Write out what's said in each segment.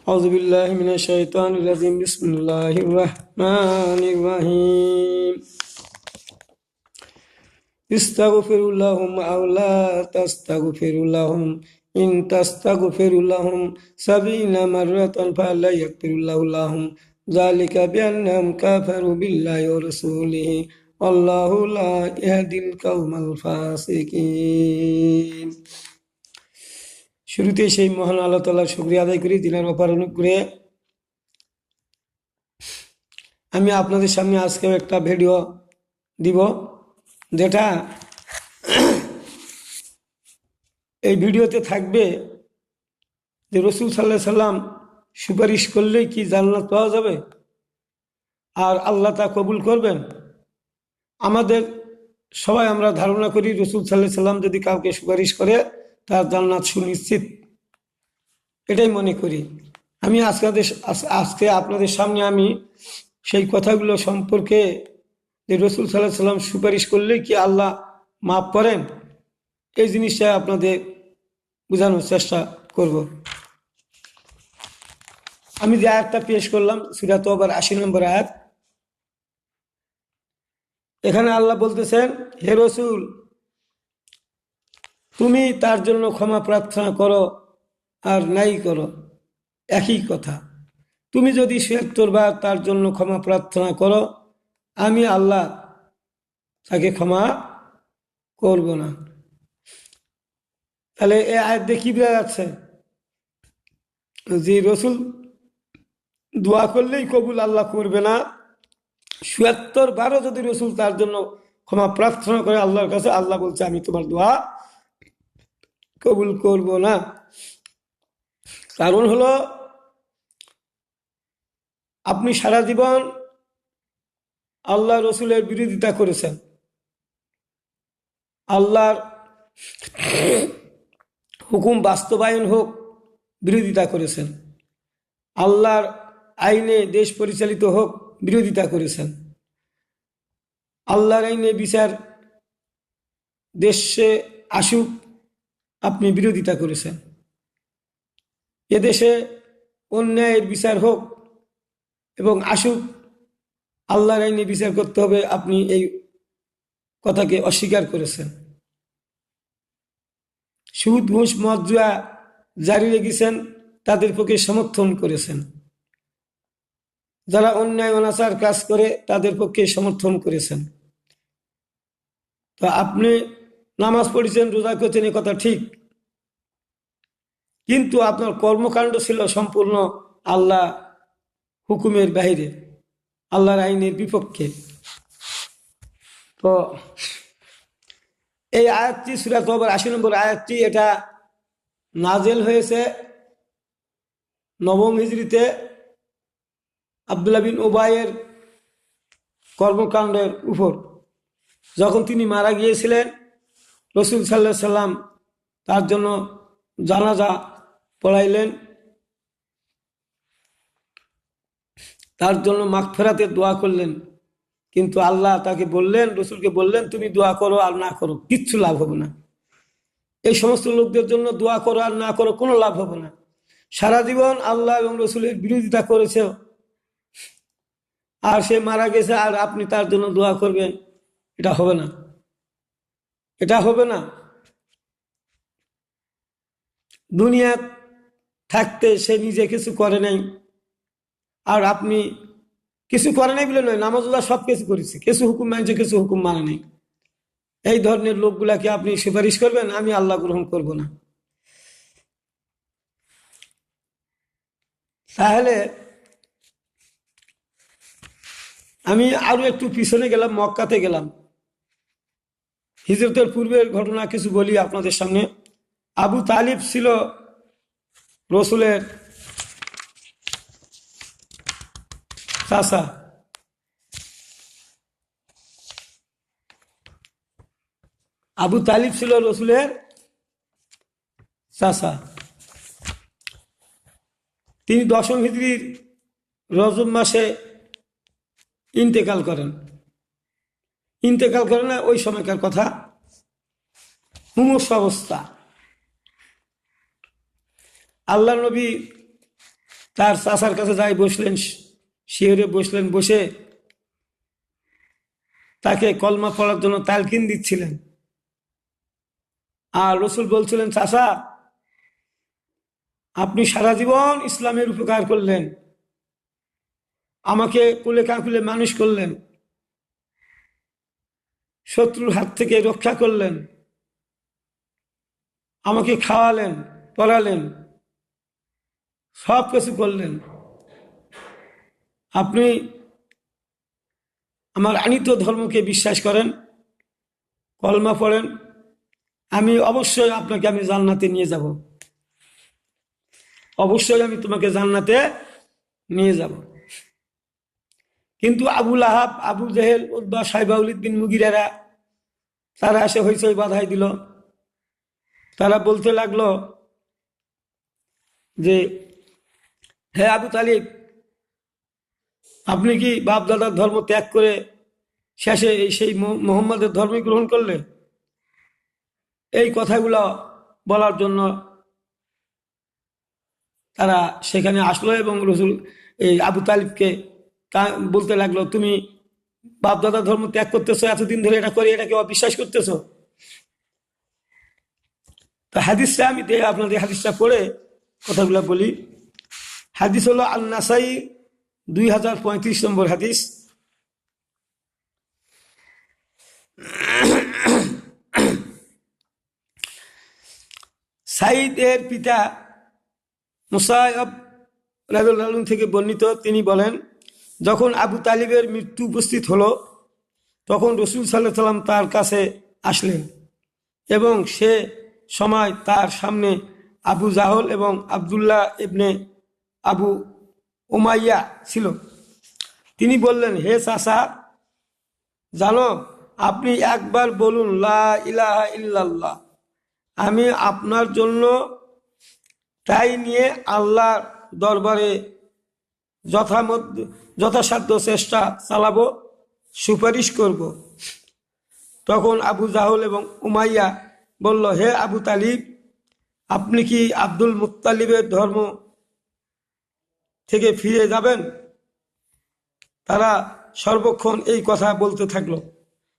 أعوذ بالله من الشيطان الرجيم بسم الله الرحمن الرحيم استغفر لهم أو لا تستغفر لهم إن تستغفر لهم 70 مرة فلا يغفر الله لهم ذلك بأنهم كفروا بالله ورسوله والله لا يهدي القوم الفاسقين। শুরুতে সেই মহান আল্লাহ তাআলার শুকরিয়া আদায় করি, দিনের অপার অনুগ্রহে আমি আপনাদের সামনে আজকে একটা ভিডিও দিব, যেটা এই ভিডিওতে থাকবে যে রাসূল সাল্লাল্লাহু আলাইহি সাল্লাম সুপারিশ করলেই কি জান্নাত পাওয়া যাবে আর আল্লাহ তা কবুল করবেন। আমাদের সবাই আমরা ধারণা করি রাসূল সাল্লাল্লাহু আলাইহি সাল্লাম যদি কাউকে সুপারিশ করে তার জান্নাত সুনিশ্চিত, এটাই মনে করি। আমি আজকে আপনাদের সামনে আমি সেই কথাগুলো সম্পর্কে যে রাসূল সাল্লাল্লাহু আলাইহি সাল্লাম সুপারিশ করলেই কি আল্লাহ মাফ করেন, এই জিনিসটা আপনাদের বোঝানোর চেষ্টা করব। আমি যে আয়াতটা পেশ করলাম সূরা তাওবার ৮০ নম্বর আয়াত, এখানে আল্লাহ বলতেছেন, হে রাসূল তুমি তার জন্য ক্ষমা প্রার্থনা করো আর নাই করো একই কথা। তুমি যদি ৭৬ বার তার জন্য ক্ষমা প্রার্থনা করো, আমি আল্লাহ তাকে ক্ষমা করব না। তাহলে এই আয়াত দিয়ে কি বোঝা যাচ্ছে? যে রাসূল দোয়া করলেই কবুল আল্লাহ করবে না। ৭৬ বারও যদি রাসূল তার জন্য ক্ষমা প্রার্থনা করে আল্লাহর কাছে, আল্লাহ বলছে আমি তোমার দোয়া কবুল করব না। কারণ হলো আপনি সারা জীবন আল্লাহ রসুলের বিরোধিতা করেছেন, আল্লাহর হুকুম বাস্তবায়ন হোক বিরোধিতা করেছেন, আল্লাহর আইনে দেশ পরিচালিত হোক বিরোধিতা করেছেন, আল্লাহর আইনে বিচার দেশে আসুক আপনি বিরোধিতা করেছেন, এদেশে অন্যায়ের বিচার হোক এবং আসুক আল্লাহর আইনে বিচার করতে হবে, আপনি এই কথাকে অস্বীকার করেছেন। সুদ ঘুষ মদ জুয়া জারি রেখেছেন, তাদের পক্ষে সমর্থন করেছেন। যারা অন্যায় অনাচার কাজ করে তাদের পক্ষে সমর্থন করেছেন। তো আপনি নামাজ পড়েছেন, রোজা করেছেন, এ কথা ঠিক, কিন্তু আপনার কর্মকাণ্ড ছিল সম্পূর্ণ আল্লাহ হুকুমের বাইরে, আল্লাহর আইনের বিপক্ষে। তো এই আয়াতটি সূরা তাওবার ৮০ নম্বর আয়াতটি এটা নাজেল হয়েছে ৯ম হিজরিতে আব্দুল্লাহ বিন উবাইয়ের কর্মকাণ্ডের উপর। যখন তিনি মারা গিয়েছিলেন, রাসূল সাল্লাল্লাহু আলাইহি সাল্লাম তার জন্য জানাজা পড়াইলেন, তার জন্য মাগফিরাতের দোয়া করলেন, কিন্তু আল্লাহ তাকে বললেন, রসুলকে বললেন, তুমি দোয়া করো আর না করো কিচ্ছু লাভ হবে না। এই সমস্ত লোকদের জন্য দোয়া করো আর না করো কোনো লাভ হবে না। সারা জীবন আল্লাহ এবং রসুলের বিরোধিতা করেছে আর সে মারা গেছে, আর আপনি তার জন্য দোয়া করবেন, এটা হবে না, এটা হবে না। দুনিয়া থাকতে সে নিজে কিছু করে নাই, আর আপনি কিছু করে নাই বলে নয়, নামাজুল্লাহ সব কিছু করেছে, কিছু হুকুম মানছে, কিছু হুকুম মানে নেই। এই ধরনের লোকগুলাকে আপনি সুপারিশ করবেন, আমি আল্লাহ গ্রহণ করব না। তাহলে আমি আরো একটু পিছনে গেলাম, মক্কাতে গেলাম, হিজরতের পূর্বের ঘটনা কিছু বলি আপনাদের সামনে। আবু তালিব ছিল রসুলের চাচা। আবু তালিব ছিল রসুলের চাচা। তিনি ১০ম হিজরির রজব মাসে ইন্তেকাল করেন। না ওই সময়কার কথা, মুমূর্ষু অবস্থা। আল্লাহ নবী তার চাচার কাছে যাই বসলেন, শিয়রে বসলেন, বসে তাকে কলমা পড়ার জন্য তালকিন দিচ্ছিলেন। আর রসুল বলছিলেন, চাচা আপনি সারা জীবন ইসলামের উপকার করলেন, আমাকে কুলে কাকুলে মানুষ করলেন, শত্রুর হাত থেকে রক্ষা করলেন, আমাকে খাওয়ালেন, পড়ালেন, সব কিছু করলেন। আপনি আমার আনিত ধর্মকে বিশ্বাস করেন, কলমা পড়েন, আমি অবশ্যই আপনাকে আমি জান্নাতে নিয়ে যাব, অবশ্যই আমি তোমাকে জান্নাতে নিয়ে যাব। কিন্তু আবু লাহাব, আবু জেহেল, উতবা, সাইবা, ওয়ালিদ বিন মুগিরারা তারা এসে হইচই বাধাই দিল। তারা বলতে লাগলো যে, হে আবু তালিব, আপনি কি বাপ দাদার ধর্ম ত্যাগ করে শেষে সেই মোহাম্মদের ধর্ম গ্রহণ করলে? এই কথাগুলো বলার জন্য তারা সেখানে আসলো এবং রসুল এই আবু তালিবকে বলতে লাগলো, তুমি বাপ দাদার ধর্ম ত্যাগ করতেছো, এতদিন ধরে এটা করে এটাকে অবিশ্বাস করতেছো। তো হাদিসটা আমি আপনাদের হাদিসটা পড়ে কথাগুলো বলি। হাদিস হলো আন-নাসাই 2035 নম্বর হাদিস। সাইদ এর পিতা মুসায়ব রাদিয়াল্লাহু আনহু থেকে বর্ণিত, তিনি বলেন, যখন আবু তালিবের মৃত্যু উপস্থিত হলো তখন রাসূল সাল্লাল্লাহু আলাইহি সাল্লাম তার কাছে আসলেন এবং সে সময় তার সামনে আবু জাহল এবং আব্দুল্লাহ ইবনে আবু উমাইয়া ছিল। তিনি বললেন, হে চাচা, জানো, আপনি একবার বলুন লা ইলাহা ইল্লাল্লাহ, আমি আপনার জন্য তাই নিয়ে আল্লাহর দরবারে যথাসাধ্য চেষ্টা চালাবো, সুপারিশ করব। তখন আবু জাহল এবং উমাইয়া বলল, হে আবু তালিব, আপনি কি আব্দুল মুত্তালিবের ধর্ম থেকে ফিরে যাবেন? তারা সর্বক্ষণ এই কথা বলতে থাকলো।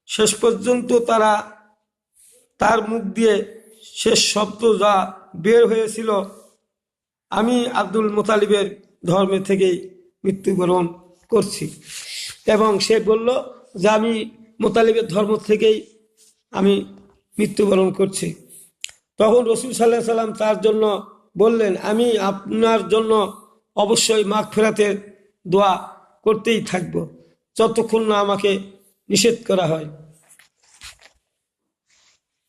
শেষ পর্যন্ত তার মুখ দিয়ে শেষ শব্দ যা বের হয়েছিল, আমি আব্দুল মুত্তালিবের ধর্মে থেকেই মৃত্যুবরণ করছি। এবং সে বলল যে আমি মুত্তালিবের ধর্ম থেকেই আমি মৃত্যুবরণ করছি। তখন রাসূল সাল্লাল্লাহু আলাইহি সাল্লাম তার জন্য বললেন, আমি আপনার জন্য অবশ্যই মাগফিরাতের দোয়া করতেই থাকব যতক্ষণ না আমাকে নিষেধ করা হয়।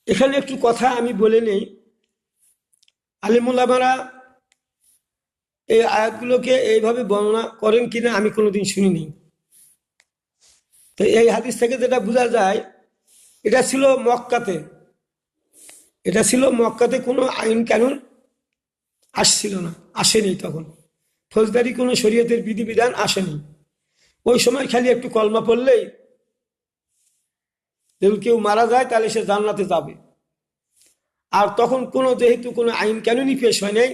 এখানে একটু কথা আমি বলে নেই, আলিম উলামারা এই আয়াতগুলোকে এইভাবে বর্ণনা করেন কিনা আমি কোনোদিন শুনিনি। তো এই হাদিস থেকে যেটা বোঝা যায়, এটা ছিল মক্কাতে কোনো আইন কানুন আসেনি, তখন ফৌজদারি কোনো শরীয়তের বিধিবিধান আসেনি। ওই সময় খালি একটু কলমা পড়লেই যদি কেউ মারা যায় তাহলে সে জান্নাতে যাবে। আর তখন যেহেতু কোনো আইন কানুনই পেশ হয় নাই,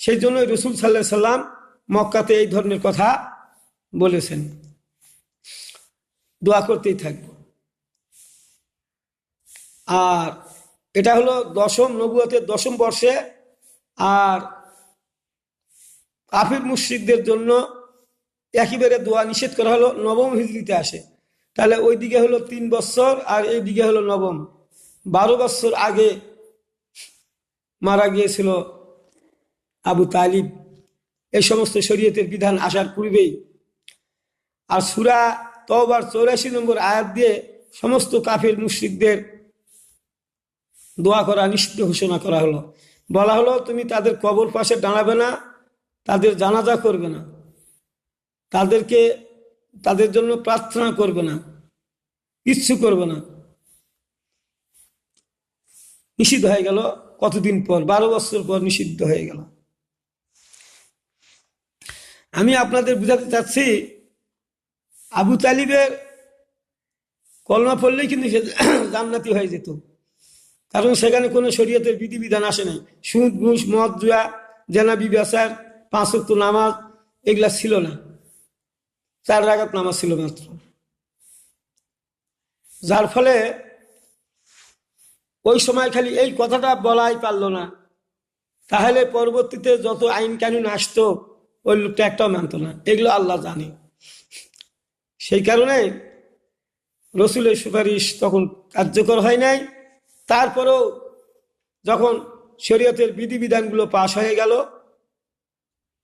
সেই জন্য রাসূল সাল্লাল্লাহু আলাইহি সাল্লাম মক্কাতে এই ধরনের কথা বলেছেন, দোয়া করতেই থাকবো। আর এটা হলো নবুয়তের 10ম বর্ষে। আর কাফির মুশরিকদের জন্য একেবারে দোয়া নিষেধ করা হলো 9ম হিজরিতে আসে। তাহলে ওই দিকে হলো 3 বছর আর এই দিকে হলো 9ম, 12 বছর আগে মারা গিয়েছিল আবু তালিব, এই সমস্ত শরীয়তের বিধান আসার পূর্বেই। আর সূরা তওবার 84 নম্বর আয়াত দিয়ে সমস্ত কাফির মুশরিকদের দোয়া করা নিষিদ্ধ ঘোষণা করা হলো। বলা হলো, তুমি তাদের কবর পাশে দাঁড়াবে না, তাদের জানাজা করবে না, তাদের জন্য প্রার্থনা করবে না, কিচ্ছু করবে না। নিষিদ্ধ হয়ে গেল কতদিন পর, 12 বছর পর নিষিদ্ধ হয়ে গেল। আমি আপনাদের বুঝাতে চাচ্ছি, আবু তালিবের কলমা পড়লেই কিন্তু সে জান্নাতি হয়ে যেত, কারণ সেখানে কোনো শরীয়তের বিধিবিধান আসে নাই। সুদ, ঘুষ, মদ, জুয়া, জেনা, ব্যভিচার, 5 ওয়াক্ত নামাজ, এগুলা ছিল না, 4 রাকাত নামাজ ছিল মাত্র। যার ফলে ওই সময় খালি এই কথাটা বলাই পারলো না, তাহলে পরবর্তীতে যত আইন কানুন আসতো ওই লোকটা একটাও মানত না। এগুলো আল্লাহ জানে। সেই কারণে রসুলের সুপারিশ তখন কার্যকর হয় নাই। তারপরেও যখন শরীয়তের বিধিবিধানগুলো পাশ হয়ে গেল,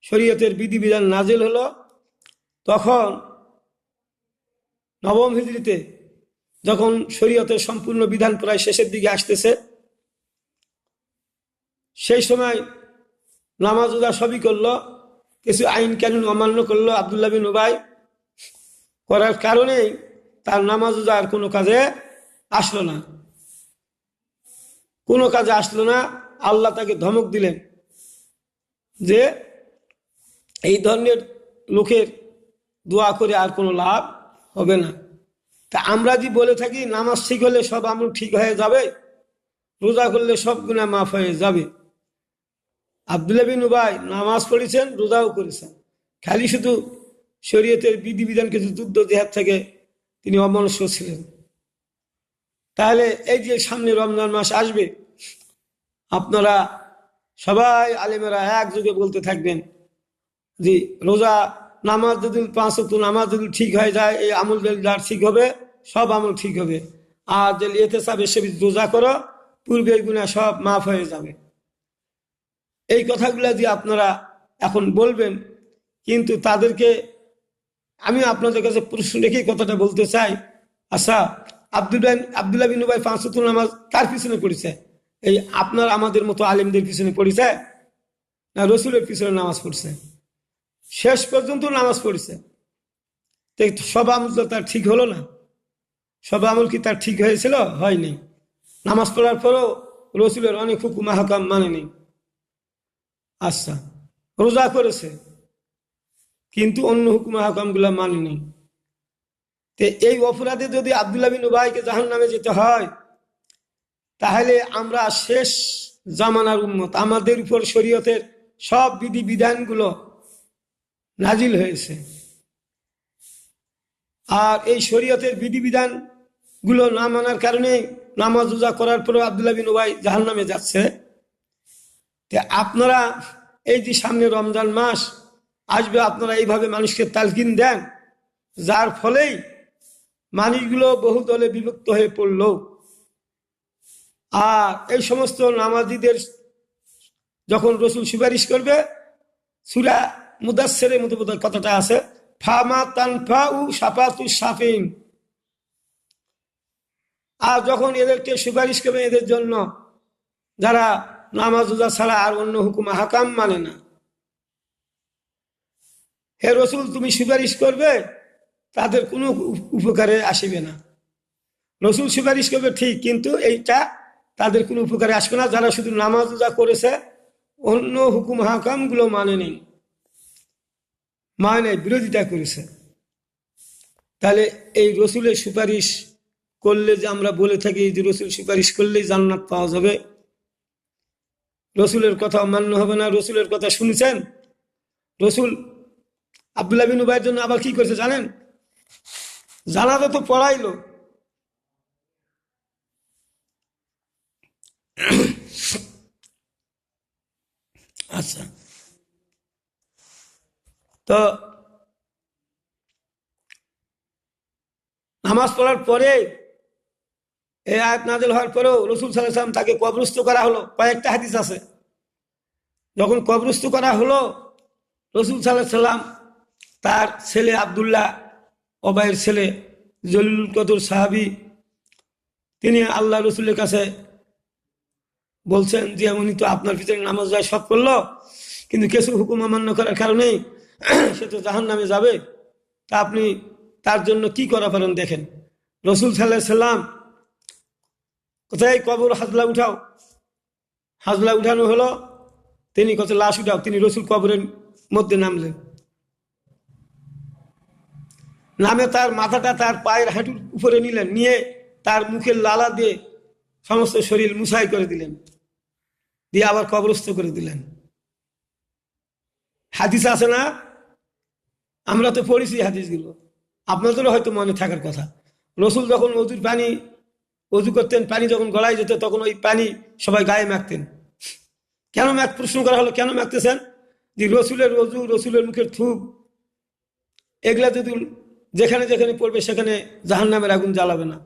শরীয়তের বিধিবিধান নাজিল হলো, তখন নবম হিজরিতে যখন শরীয়তের সম্পূর্ণ বিধান প্রায় শেষের দিকে আসতেছে, সেই সময় নামাজ রোজা সবই করলো, কিছু আইন কানুন অমান্য করলো আব্দুল্লাহ বিন উবাই, করার কারণেই তার নামাজ রোজা আর কোনো কাজে আসলো না, কোনো কাজে আসলো না। আল্লাহ তাকে ধমক দিলেন যে এই ধরনের লোকের দোয়া করে আর কোনো লাভ হবে না। তা আমরা যদি বলে থাকি নামাজ ঠিক হলে সব আমল ঠিক হয়ে যাবে, রোজা করলে সব গুনাহ মাফ হয়ে যাবে, আব্দুল্লাহ বিন উবাই নামাজ পড়েছেন, রোজাও করেছেন, খালি শুধু শরীয়তের বিধিবিধান কিছু যুদ্ধ জিহাদ থেকে তিনি অমনস্ক ছিলেন। তাহলে এই যে সামনে রমজান মাস আসবে, আপনারা সবাই আলেমেরা একযোগে বলতে থাকবেন যে রোজা নামাজ যদি 5 ওয়াক্ত নামাজ যদি ঠিক হয়ে যায়, এই আমল যার ঠিক হবে, সব আমল ঠিক হবে। আর যে ইহতিসাব এসে রোজা করো, পূর্বের গুনাহ সব মাফ হয়ে যাবে। এই কথাগুলো যে আপনারা এখন বলবেন, কিন্তু তাদেরকে আমি আপনাদের কাছে প্রশ্ন রেখে কথাটা বলতে চাই। আচ্ছা, আব্দুল্লাহ বিন উবাই 5 ওয়াক্ত নামাজ কার পিছনে পড়েছে? এই আপনার আমাদের মতো আলেমদের পিছনে পড়েছে, না রসুলের পিছনে নামাজ পড়ছে? শেষ পর্যন্ত নামাজ পড়েছে। সব আমল তো তার ঠিক হলো না। সব আমল কি তার ঠিক হয়েছিল? হয়নি। নামাজ পড়ার পরও রসুলের অনেক হুকুম হাকাম মানেনি। আচ্ছা, রোজা করেছে কিন্তু অন্য হুকুম হাকামগুলা মানেনি। এই অপরাধে যদি আব্দুল্লাহ বিন উবাইকে জাহান্নামে যেতে হয়, তাহলে আমরা শেষ জামানার উম্মত, আমাদের উপর শরীয়তের সব বিধি বিধানগুলো নাজিল হয়েছে, আর এই শরীয়তের বিধিবিধান গুলো না মানার কারণে নামাজ রোজা করার পরেও আব্দুল্লাহ বিন উবাই জাহান্নামে যাচ্ছে। আপনারা এই যে সামনে রমজান মাস আসবে, আপনারা এইভাবে মানুষকে তালকিন দেন, যার ফলেই মানুষগুলো বহু দলে বিভক্ত হয়ে পড়ল। আর এই সমস্ত নামাজিদের যখন রসুল সুপারিশ করবে, সূরা মুদাসসিরের মধ্যে বোধহয় কথাটা আছে, ফামা তানফাউ শাফাতু শাফিন। আর যখন এদেরকে সুপারিশ করবে, এদের জন্য যারা নামাজ রোজা ছাড়া আর অন্য হুকুম হাকাম মানে না, হে রসুল তুমি সুপারিশ করবে, তাদের কোনো উপকারে আসবে না। রসুল সুপারিশ করবে ঠিক, কিন্তু এইটা তাদের কোনো উপকারে আসবে না, যারা শুধু নামাজ রোজা করেছে, অন্য হুকুম হাকাম গুলো মানে নেই, বিরোধিতা করেছে। তাহলে এই রসুলের সুপারিশ করলে যে আমরা বলে থাকি যে রসুল সুপারিশ করলেই জান্নাত পাওয়া যাবে, রসুলের কথা মান্য হবে না। রসুলের কথা শুনেছেন? রসুল আব্দুল্লাহ বিন উবাইয়ের জন্য আবার কি করেছে জানেন? জানাজা তো পড়াইলো, আচ্ছা, তো নামাজ পড়ার পরে এই আয়াত নাযিল হওয়ার পরেও রসুল সাল্লাল্লাহু আলাইহি ওয়াসাল্লাম তাকে কবরস্থ করা হলো। কয়েকটা হাদিস আছে, যখন কবরস্থ করা হলো, রসুল সাল্লাল্লাহু আলাইহি ওয়াসাল্লাম তার ছেলে আব্দুল্লাহ, ওবাইয়ের ছেলে, জলিলুল কদর সাহাবী, তিনি আল্লাহ রসুলের কাছে বলছেন যে উনি তো আপনার পিছনে নামাজ যায় সব করলো, কিন্তু কিছু হুকুম অমান্য করার কারণেই সে তো জাহান্নামে যাবে, তা আপনি তার জন্য কি করা পারেন দেখেন। রসুল সাল্লাল্লাহু আলাইহি ওয়াসাল্লাম কোথায় কবর হাজলা উঠাও, হাজলা উঠানো হলো, তিনি কোথায় লাশ উঠাও, তিনি রসুল কবরের মধ্যে নামলেন, নামে তার মাথাটা তার পায়ের হাঁটুর উপরে নিলেন, নিয়ে তার মুখের লালা দিয়ে সমস্ত শরীর মুছাই করে দিলেন, দিয়ে আবার কবরস্থ করে দিলেন। হাদিস আছে না আমরা তো পড়েছি হাদিসগুলো, আপনাদেরও হয়তো মনে থাকার কথা। রসুল যখন অজু করতেন, পানি যখন গলায় যেত, তখন ওই পানি সবাই গায়ে মাখতেন। কেন প্রশ্ন করা হলো, কেন মাখতেছেন? যে রসুলের অজু, রসুলের মুখের থুক, এগুলা যদি যেখানে যেখানে পড়বে সেখানে জাহান্নামের আগুন জ্বালাবে না।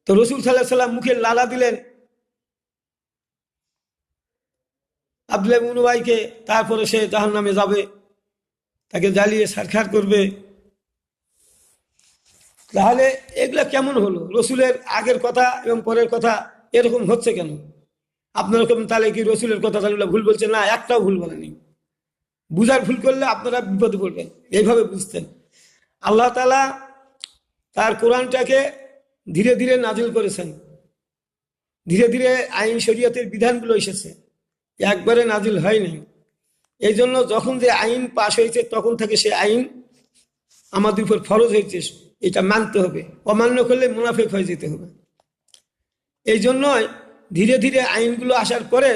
তো রসুল সাল্লাল্লাহু আলাইহি সাল্লাম মুখে লালা দিলেন আব্দুল্লাহ ইবনে উবাইকে, তারপরে সে জাহান্নামে যাবে, তাকে জ্বালিয়ে ছারখার করবে। তাহলে এগুলা কেমন হলো? রসুলের আগের কথা এবং পরের কথা এরকম হচ্ছে কেন? আপনারা তাহলে কি রসুলের কথা তাহলে ভুল বলছেন? না, একটাও ভুল বলেনি। বুঝার ভুল করলে আপনারা বিপদে পড়বেন, এইভাবে বুঝতেন। আল্লাহ তাআলা তার কোরআনটাকে ধীরে ধীরে নাজিল করেছেন, ধীরে ধীরে আইন শরীয়তের বিধানগুলো এসেছে, একবারে নাজিল হয়নি। এই জন্য যখন যে আইন পাশ হয়েছে তখন থেকে সে আইন আমাদের উপর ফরজ হয়েছে, এটা মানতে হবে। অমান্য করলে মুনাফিক হয়ে যেতে হবে। এই জন্যই ধীরে ধীরে আইনগুলো আসার পরে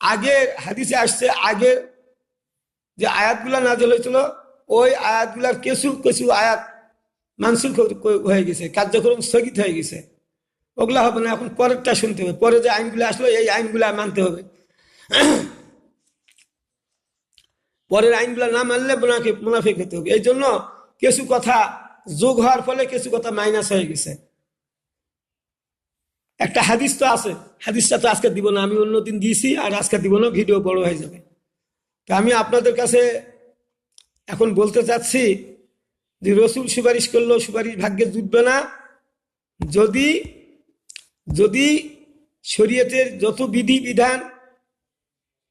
আগের হাদিসে আসছে, আগের যে আয়াতগুলো নাজিল হয়েছিল ওই আয়াতগুলার কিছু কিছু আয়াত মানসুখ হয়ে গেছে, কার্যক্রম স্থগিত হয়ে গেছে। ওগুলা হবে না, এখন পরেরটা শুনতে হবে। পরে যে আইনগুলো আসলো এই আইনগুলা মানতে হবে। পরের আইনগুলো না মানলে মুনাফিক হতে হবে। এই জন্য কিছু কথা যোগ হওয়ার ফলে কিছু কথা মাইনাস হয়ে গেছে। একটা হাদিস তো আছে, হাদিসটা তো আজকে দিব না, আমি অন্যদিন দিয়েছি, আর আজকে দিব না, ভিডিও বড় হয়ে যাবে। তো আমি আপনাদের কাছে এখন বলতে চাচ্ছি যে রসুল সুপারিশ করলেও সুপারিশ ভাগ্যে জুটবে না, যদি যদি শরীয়তের যত বিধি বিধান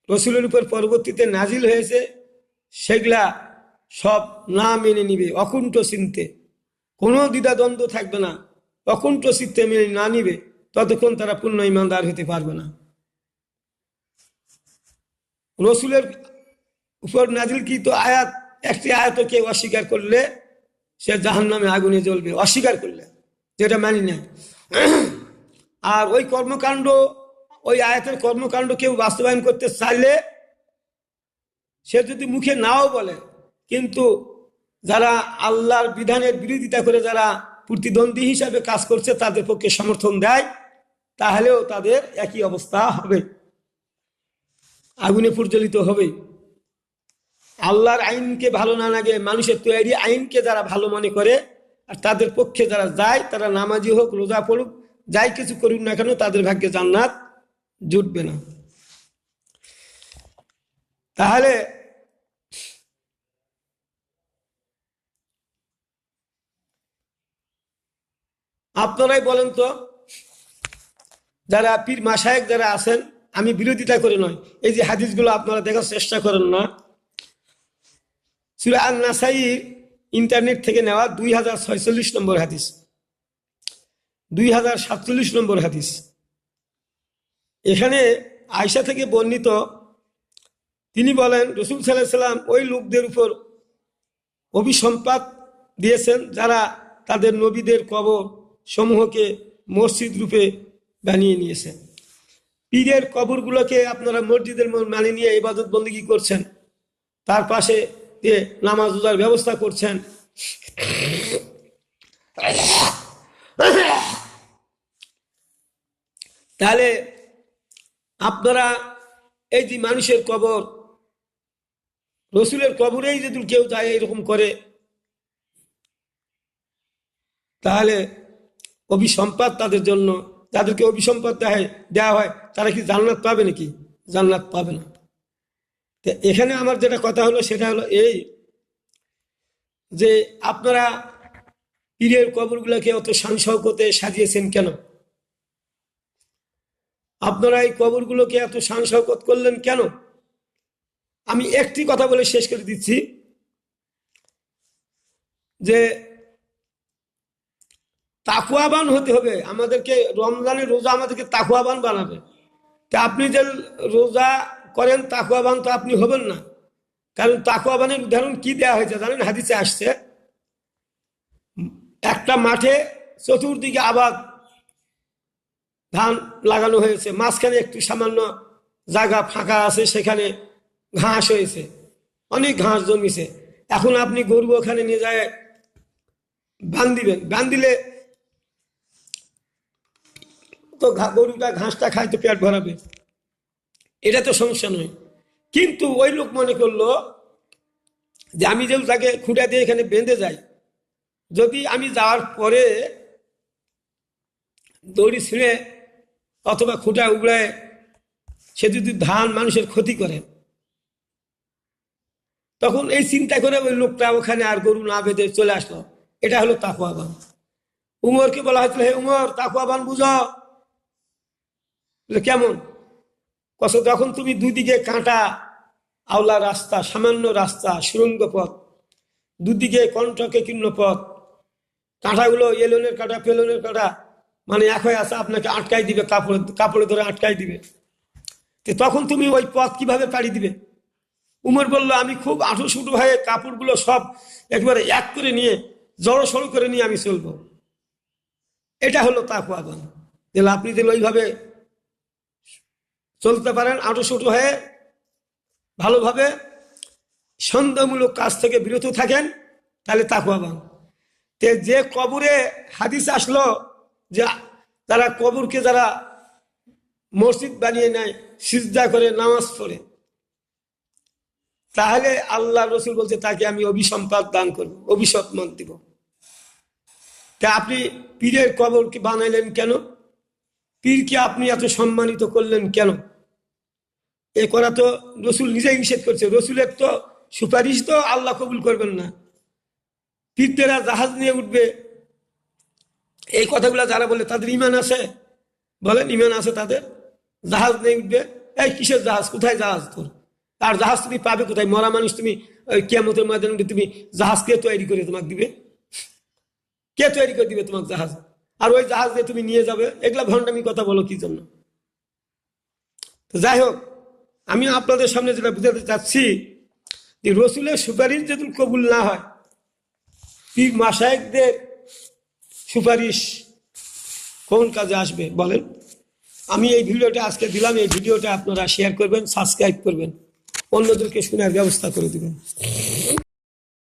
রসুলের উপর পরবর্তীতে নাজিল হয়েছে সেগুলা সব না মেনে নিবে, অকুণ্ঠ চিন্তে, কোনো দ্বিধাদ্বন্দ্ব থাকবে না, অকুণ্ঠ চিত্তে মেনে না নিবে, ততক্ষণ তারা পূর্ণ ইমানদার হতে পারবে না। রসুলের উপর নাজিলকৃত আয়াত, একটি আয়াত কেউ অস্বীকার করলে সে জাহান্নামে আগুনে জ্বলবে, অস্বীকার করলে, যেটা মানি না। আর ওই কর্মকাণ্ড, ওই আয়াতের কর্মকাণ্ড কেউ বাস্তবায়ন করতে চাইলে সে যদি মুখে নাও বলে, কিন্তু যারা আল্লাহর বিধানের বিরোধিতা করে যারা প্রতিদ্বন্দ্বী হিসাবে কাজ করছে তাদের পক্ষে সমর্থন দেয়, তাহলেও তাদের একই অবস্থা হবে, আগুনে প্রজ্বলিত হবে। আল্লাহর আইনকে ভালো না লাগে, মানুষের তৈরি আইনকে যারা ভালো মনে করে আর তাদের পক্ষে যারা যায়, তারা নামাজি হোক, রোজা পড়ুক, যাই কিছু করুক না কেন, তাদের ভাগ্যে জান্নাত জুটবে না। তাহলে আপনারাই বলেন তো, যারা পীর মাশায়েখ যারা আছেন, আমি বিরোধিতা করে নয়, এই যে হাদিসগুলো আপনারা দেখার চেষ্টা করেন না, সূরা আন-নাসাই ইন্টারনেট থেকে নেওয়া 2046 নম্বর হাদিস, 2047 নম্বর হাদিস। এখানে আয়েশা থেকে বর্ণিত, তিনি বলেন রাসূল সাল্লাল্লাহু আলাইহি সাল্লাম ওই লোকদের উপর অভিসম্পাত দিয়েছেন যারা তাদের নবীদের কবর সমূহকে মসজিদ রূপে বানিয়ে নিয়েছেন। পীরের কবরগুলোকে আপনারা মসজিদের মানে নিয়ে ইবাদত বন্দেগী করছেন, তার পাশে দিয়ে নামাজ রোজার ব্যবস্থা করছেন। তাহলে আপনারা এই যে মানুষের কবর, রসুলের কবরেই যদি কেউ যায় এরকম করে, তাহলে অভিসম্পাদ তাদের জন্য, যাদেরকে অভিসম্পাদ দেওয়া হয় তারা কি জান্নাত পাবে নাকি? জান্নাত পাবে না। তো এখানে আমার যেটা কথা হলো সেটা হলো এই যে আপনারা পীরের কবরগুলোকে অত শান শওকতে সাজিয়েছেন কেন? আপনারা এই কবরগুলোকে এত শান শওকত করলেন কেন? আমি একটি কথা বলে শেষ করে দিচ্ছি, যে তাকওয়াবান হতে হবে আমাদেরকে। রমজানের রোজা আমাদেরকে তাকওয়াবান বানাবে। তা আপনি যে রোজা করেন তাকওয়াবান তো আপনি হবেন না, কারণ তাকওয়াবানের উদাহরণ কি দেওয়া হয়েছে জানেন? হাদিসে আসছে, একটা মাঠে চতুর্দিকে আবাদ ধান লাগানো হয়েছে, মাঝখানে একটু সামান্য জায়গা ফাঁকা আছে, সেখানে ঘাস হয়েছে, অনেক ঘাস জন্মিছে, এখন আপনি গরু ওখানে নিয়ে যায় দিবেন, দিলে তো গরুটা ঘাসটা খায় তো পেট ভরাবে, এটা তো সমস্যা নয়। কিন্তু ওই লোক মনে করলো যে আমি যেহেতু তাকে খুঁটা দিয়ে এখানে বেঁধে যাই, যদি আমি যাওয়ার পরে দড়ি ছিঁড়ে অথবা খুঁটা উগড়ায় সে যদি ধান মানুষের ক্ষতি করে, তখন এই চিন্তা করে ওই লোকটা ওখানে আর গরু না বেঁধে চলে আসলো। এটা হলো তাকওয়াবান। উমরকে বলা হয়েছিল, হে উমর, তাকওয়াবান বুঝো। কেমন? যখন তুমি দুদিকে কাঁটা আওলা রাস্তা, সামান্য রাস্তা, সুরঙ্গ পথ, দুদিকে কণ্ঠকে কীর্ণ পথ, কাঁটাগুলো এলোনের কাঁটা পেলনের কাঁটা মানে এক হয়ে আছে, আপনাকে আটকাই দিবে, কাপড়ে ধরে আটকাই দিবে, তখন তুমি ওই পথ কিভাবে পাড়ি দিবে? উমর বলল, আমি খুব আঁটুসুটু হয়ে কাপড়গুলো সব একবারে এক করে নিয়ে জড়ো সড়ো করে নিয়ে আমি চলবো। এটা হলো তাকওয়াবান। তাহলে আপনি যদি ওইভাবে চলতে পারেন, আঁটুসুটু হয়ে ভালোভাবে সন্দেহমূলক কাজ থেকে বিরত থাকেন, তাহলে তাকওয়াবান। যে কবরে হাদিস আসলো যে তারা কবরকে যারা মসজিদ বানিয়ে নেয়, সিজদা করে, নামাজ পড়ে, তাহলে আল্লাহ রসুল বলছে তাকে আমি অভিসম্পাদ দান করবো, অভিসম্মান দিব। তা আপনি পীরের কবরকে বানাইলেন কেন? পীরকে আপনি এত সম্মানিত করলেন কেন? এ করা তো রসুল নিজেই নিষেধ করছে। রসুলের তো সুপারিশ তো আল্লাহ কবুল করবেন না। পীরদেরা জাহাজ নিয়ে উঠবে, এই কথাগুলো যারা বলে তাদের ইমান আছে? বলেন, ইমান আছে তাদের? জাহাজ নিয়ে উঠবে, এই কিসের জাহাজ? কোথায় জাহাজ তোর? আর জাহাজ তুমি পাবে কোথায়? মরা মানুষ তুমি কিয়ামতের ময়দানে উঠে তুমি জাহাজ কে তৈরি করে তোমাকে দিবে? কে তৈরি করে দিবে তোমাকে জাহাজ? আর ওই জাহাজ দিয়ে তুমি নিয়ে যাবে? এগুলা ভণ্ডামি কথা বলো কি জন্য? তো যাই হোক, আমি আপনাদের সামনে যেটা বুঝাতে চাচ্ছি যে রসুলের সুপারিশ যদি কবুল না হয়, পীর মাশায়েখদের সুপারিশ কোন কাজে আসবে বলেন? আমি এই ভিডিওটা আজকে দিলাম, এই ভিডিওটা আপনারা শেয়ার করবেন, সাবস্ক্রাইব করবেন, অন্যদেরকে শোনার ব্যবস্থা করে দিবেন।